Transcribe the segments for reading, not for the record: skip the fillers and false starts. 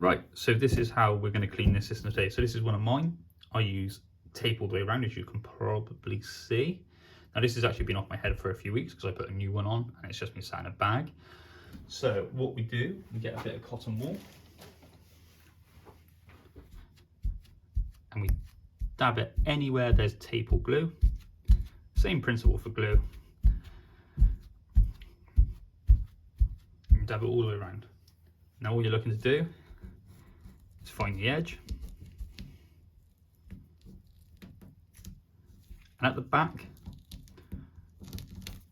Right, so this is how we're going to clean this system today. So this is one of mine. I use tape all the way around, as you can probably see. Now this has actually been off my head for a few weeks because I put a new one on and it's just been sat in a bag. So what we do, we get a bit of cotton wool and we dab it anywhere there's tape or glue. Same principle for glue. And dab it all the way around. Now all you're looking to do is find the edge. And at the back,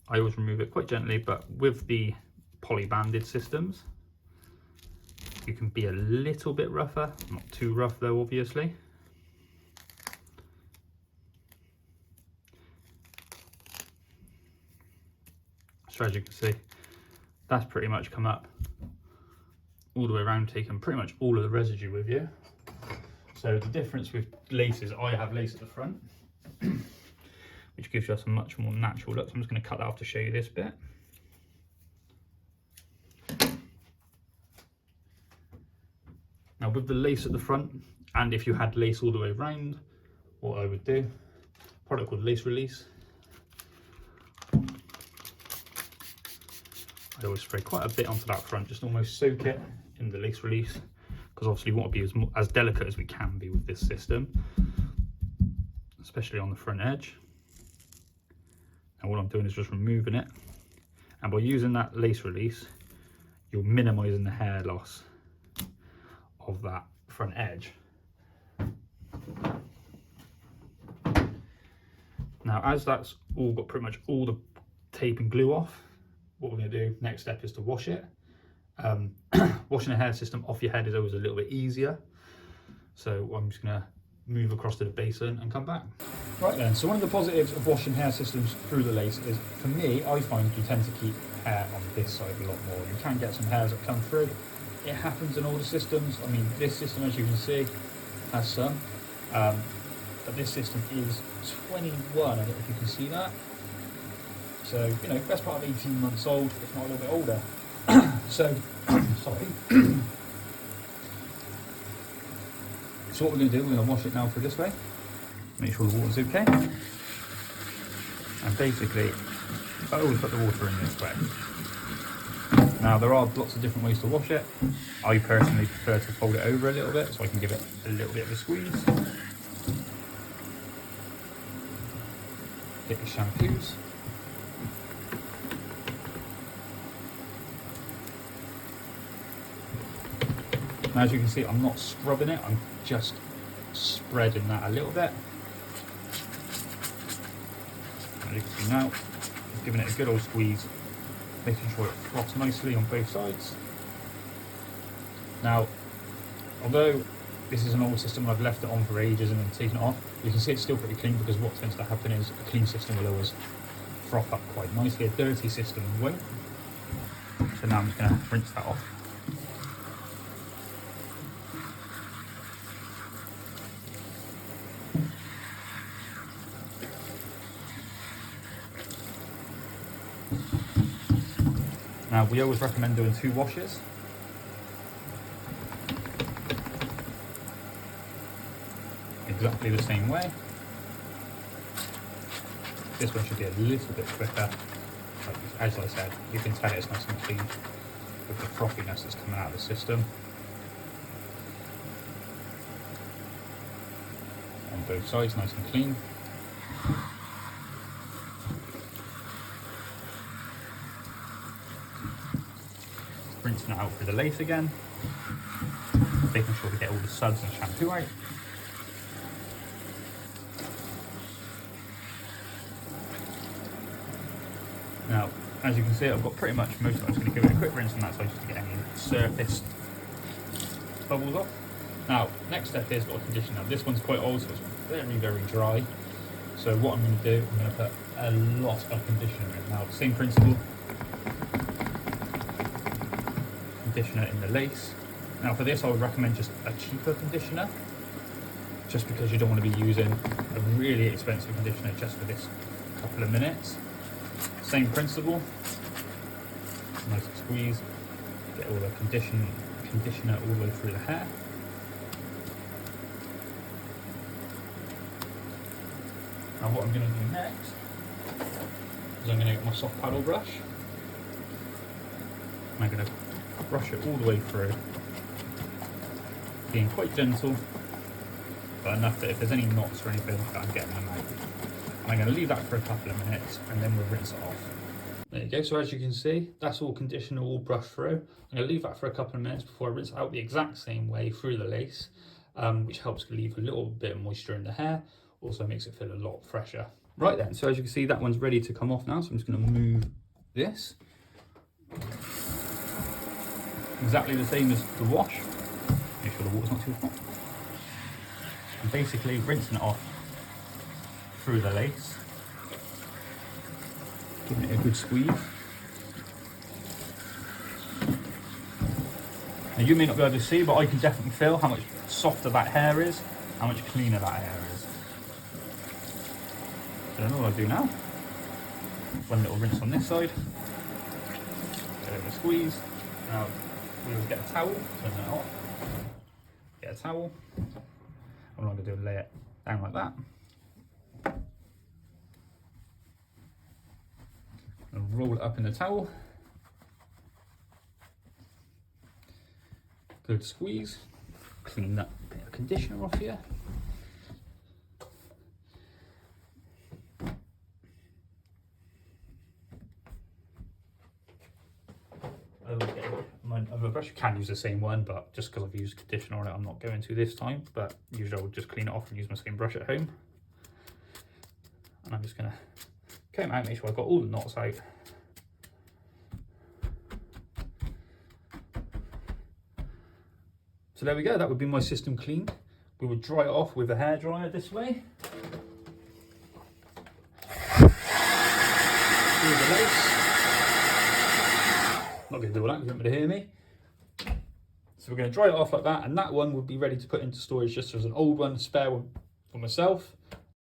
I always remove it quite gently, but with the poly-banded systems, you can be a little bit rougher, not too rough though, obviously. So as you can see, that's pretty much come up all the way around, taking pretty much all of the residue with you. So the difference with laces, I have lace at the front, which gives us a much more natural look. So I'm just going to cut that off to show you this bit. Now with the lace at the front, and if you had lace all the way around, what I would do, a product called Lace Release. I always spray quite a bit onto that front, just almost soak it in the Lace Release, because obviously we want to be as delicate as we can be with this system, especially on the front edge. And what I'm doing is just removing it, and by using that Lace Release, you're minimising the hair loss of that front edge. Now as that's all got pretty much all the tape and glue off, what we're going to do next step is to wash it. Washing a hair system off your head is always a little bit easier, so I'm just going to move across to the basin and come back. Right then, so one of the positives of washing hair systems through the lace is, for me, I find you tend to keep hair on this side a lot more. You can get some hairs that come through. It happens in all the systems. I mean, this system, as you can see, has some, but this system is 21, I don't know if you can see that. So, you know, best part of 18 months old, if not a little bit older. So, sorry. So what we're going to do, we're going to wash it now through this way, make sure the water's okay. And basically, I always put the water in this way. Now there are lots of different ways to wash it. I personally prefer to fold it over a little bit so I can give it a little bit of a squeeze. Get your shampoos. Now as you can see, I'm not scrubbing it, I'm just spreading that a little bit. As you can see now, just giving it a good old squeeze, making sure it froths nicely on both sides. Now, although this is an old system, I've left it on for ages and then taken it off, you can see it's still pretty clean, because what tends to happen is a clean system will always froth up quite nicely. A dirty system won't. So now I'm just going to rinse that off. Now we always recommend doing 2 washes. Exactly the same way. This one should be a little bit quicker. As I said, you can tell it's nice and clean with the frothiness that's coming out of the system. On both sides, nice and clean. Rinsing it out through the lace again, making sure we get all the suds and shampoo out. Now, as you can see, I've got pretty much most of it. I'm just going to give it a quick rinse on that side just to get any surface bubbles off. Now, next step is got a conditioner. Now, this one's quite old, so it's very, very dry. So what I'm going to do, I'm going to put a lot of conditioner in. Now, same principle. Conditioner in the lace. Now for this I would recommend just a cheaper conditioner, just because you don't want to be using a really expensive conditioner just for this couple of minutes. Same principle, nice squeeze, get all the conditioner all the way through the hair. Now what I'm going to do next is I'm going to get my soft paddle brush. And I'm going to brush it all the way through, being quite gentle, but enough that if there's any knots or anything like that, I'm getting them out. And I'm going to leave that for a couple of minutes and then we'll rinse it off. There you go, so as you can see, that's all conditioner, all brushed through. I'm going to leave that for a couple of minutes before I rinse it out the exact same way through the lace, which helps to leave a little bit of moisture in the hair, also makes it feel a lot fresher. Right then, so as you can see, that one's ready to come off now, so I'm just going to move this. Exactly the same as the wash. Make sure the water's not too hot. And basically rinsing it off through the lace. Giving it a good squeeze. Now you may not be able to see, but I can definitely feel how much softer that hair is, how much cleaner that hair is. So then all I do now, one little rinse on this side, get over a squeeze. Now we'll get a towel, turn it off, get a towel, and what I'm going to do is lay it down like that. And roll it up in the towel. Good squeeze. Clean that bit of conditioner off here. My other brush, you can use the same one, but just because I've used conditioner on it, I'm not going to this time. But usually I'll just clean it off and use my same brush at home. And I'm just going to comb out, make sure I've got all the knots out. So there we go, that would be my system cleaned. We would dry it off with a hairdryer this way. Through the lace. Not going to do all that, you won't be able to hear me. So we're going to dry it off like that, and that one would be ready to put into storage just as an old one, spare one for myself.